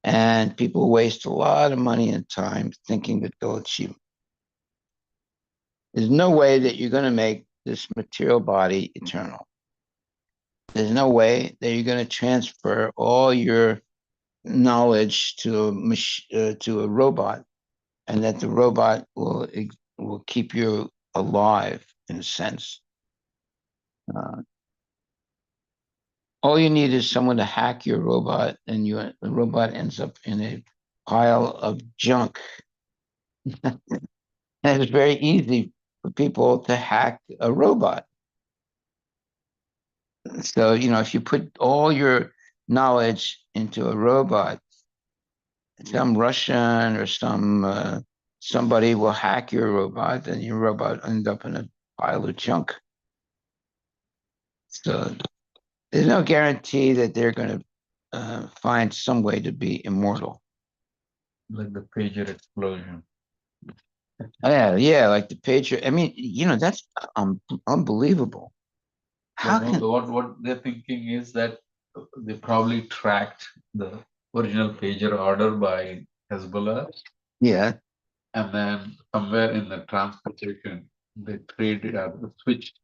And people waste a lot of money and time thinking that they'll achieve them. There's no way that you're going to make this material body eternal. There's no way that you're going to transfer all your knowledge to a robot, and that the robot will keep you alive in a sense. All you need is someone to hack your robot, and the robot ends up in a pile of junk. And it's very easy for people to hack a robot. So, if you put all your knowledge into a robot, some Russian or somebody will hack your robot, and your robot end up in a pile of junk. So there's no guarantee that they're going to find some way to be immortal. Like the pager explosion. Yeah, like the pager. I mean, that's unbelievable. How can what they're thinking is that they probably tracked the original pager order by Hezbollah, yeah? and then somewhere in the transportation they switched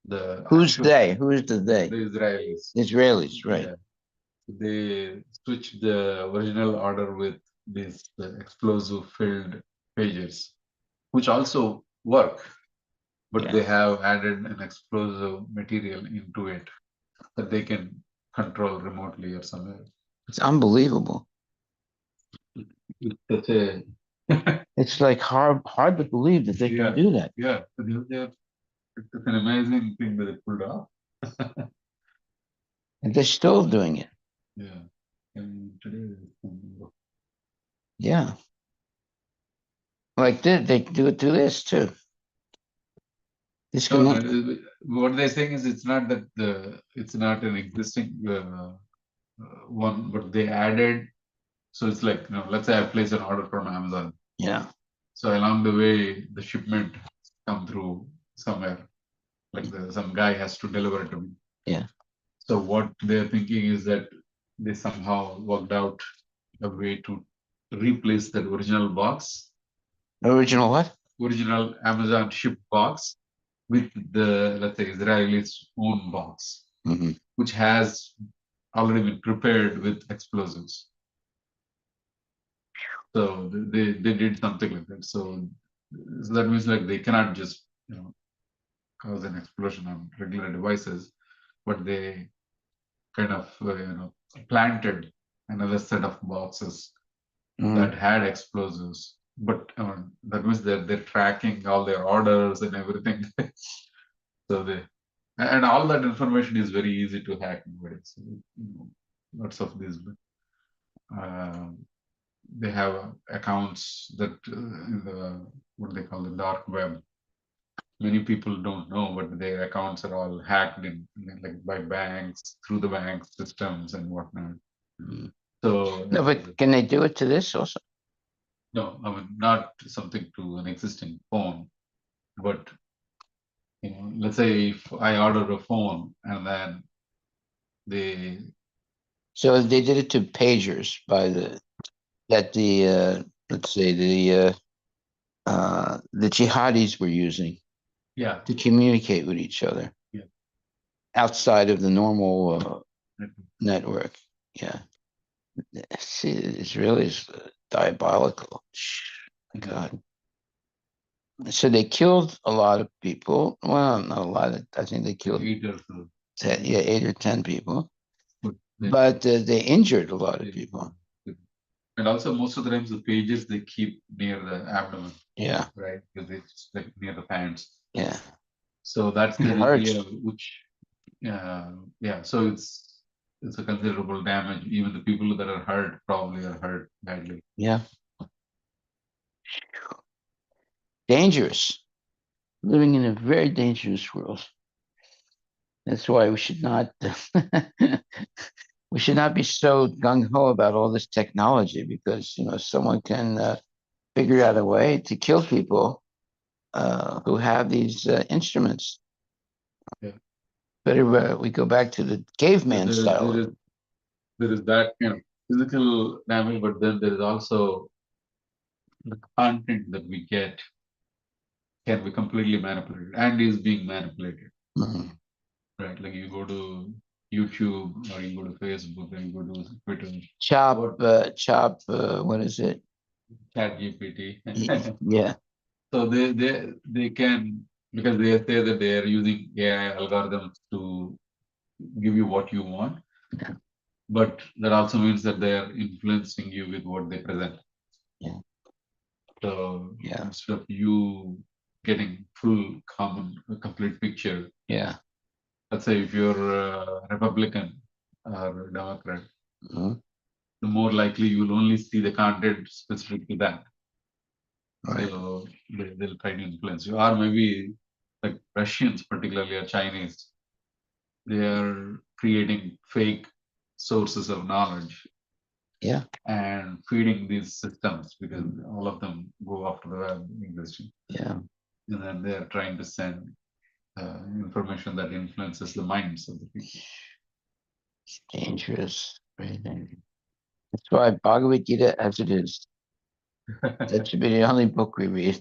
the Who's they? Who's the they? the Israelis. Israelis, right? Yeah, they switched the original order with these explosive filled pagers, which also work, but Yeah. they have added an explosive material into it that they can control remotely or somewhere. It's unbelievable. It's such a It's like hard to believe that they yeah, can do that. yeah. It's an amazing thing that they pulled off. And they're still doing it. Yeah, and today Yeah. Like they do it to this too. This no, can no, what they're saying is it's not an existing one, but they added. So it's like, let's say I place an order from Amazon. yeah. So along the way, the shipment come through somewhere, like some guy has to deliver it to me. Yeah. So what they're thinking is that they somehow worked out a way to replace that original box, Original what? original Amazon ship box, with the, let's say, Israeli's own box, Mm-hmm. which has already been prepared with explosives. So they did something like that. So that means like they cannot just cause an explosion on regular devices, but they kind of planted another set of boxes that had explosives. But that means that they're tracking all their orders and everything. So and all that information is very easy to hack nowadays. So, lots of these they have accounts that in the what they call the dark web. Many people don't know, but their accounts are all hacked like by banks, through the bank systems and whatnot. Mm-hmm. So No, but can they do it to this also? no, I mean not something to an existing phone, but let's say if I order a phone and then they So they did it to pagers that the let's say the jihadis were using yeah to communicate with each other yeah outside of the normal network. Yeah. See, it's really diabolical. My God. So they killed a lot of people. Well, not a lot. I think they killed 8 or 10 people. But they injured a lot of people. And also, most of the times, the pages they keep near the abdomen, Yeah. right? Because it's like near the pants. Yeah. So that's It the hurts. area which, yeah. So it's a considerable damage. Even the people that are hurt probably are hurt badly. Yeah. Dangerous. Living in a very dangerous world. That's why we should not we should not be so gung ho about all this technology because someone can figure out a way to kill people who have these instruments. Yeah. Better we go back to the Yeah, caveman style. there is that kind of physical damage, but then there is also the content that we get can be completely manipulated and is being manipulated, Mhm. right? Like you go to YouTube or you go to Facebook or you go to Twitter, Chop, what chop. What is it? Chat GPT. Yeah, So they can, because they say that they are using AI algorithms to give you what you want, yeah, but that also means that they are influencing you with what they present. yeah, So yeah, instead of you getting full common complete picture, yeah. let's say if you're a Republican or a Democrat, Mhm. the more likely you will only see the content specific to that. Right. So they'll try to influence you, or maybe like Russians, particularly, or Chinese, they are creating fake sources of knowledge Yeah, and feeding these systems because all of them go after the web existing, yeah. and then they are trying to send information that influences the minds of the people. It's dangerous. Very dangerous. That's why Bhagavad Gita, as it is, that should be the only book we read.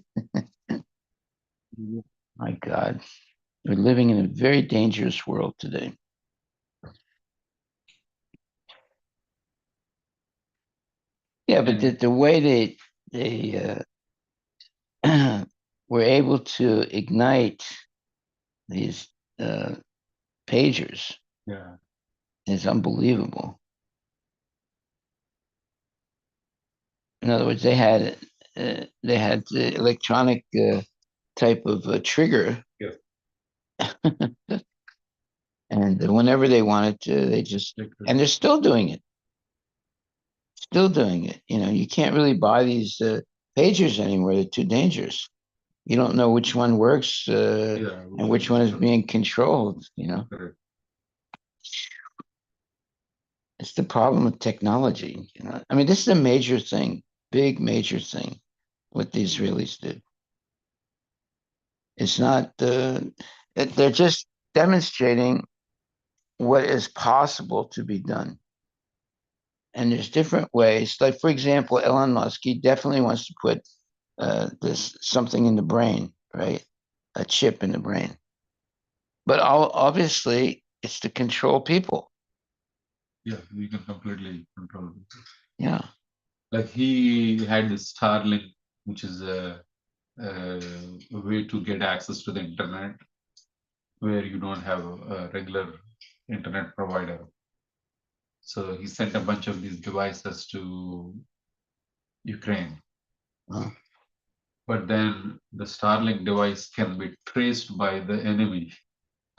My God, we're living in a very dangerous world today. Yeah, but the way they were able to ignite these pagers Yeah, is unbelievable. In other words, they had the electronic type of trigger, yes, and whenever they wanted to, they just and they're still doing it. Still doing it. You can't really buy these pagers anymore. They're too dangerous. You don't know which one works yeah, and which one is being controlled. correct. It's the problem with technology. I mean, this is a major thing, big major thing, what the Israelis did. It's not they're just demonstrating what is possible to be done. And there's different ways. Like, for example, Elon Musk, he definitely wants to put this something in the brain, right? A chip in the brain. But obviously, it's to control people. Yeah, we can completely control it. Yeah. Like he had this Starlink, which is a way to get access to the internet where you don't have a regular internet provider. So he sent a bunch of these devices to Ukraine. Uh, But then the Starlink device can be traced by the enemy.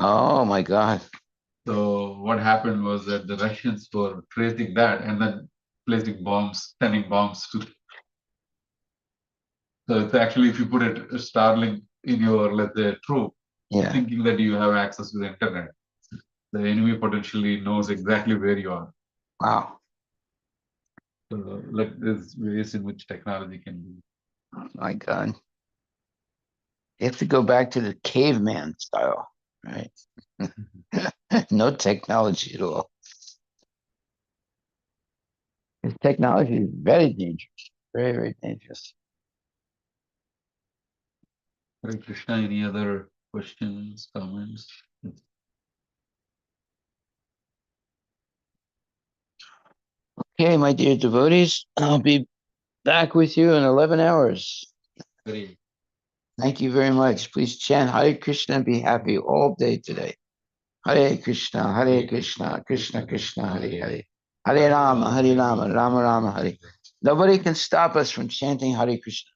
oh my God. So what happened was that the Russians were tracing that and then placing bombs, sending bombs to. So it's actually if you put a Starlink in your, let's say, troop, Yeah. thinking that you have access to the internet, the enemy potentially knows exactly where you are. Wow. So like there's ways in which technology can be. My God. You have to go back to the caveman style, right? No technology at all. This technology is very dangerous. Very, very dangerous. Hare Krishna, any other questions, comments? Okay, my dear devotees, I'll be back with you in 11 hours. Very Thank you very much. Please chant Hare Krishna and be happy all day today. Hare Krishna, Hare Krishna, Krishna Krishna, Hare Hare. Hare Rama, Hare Rama, Rama Rama, Hare. Nobody can stop us from chanting Hare Krishna.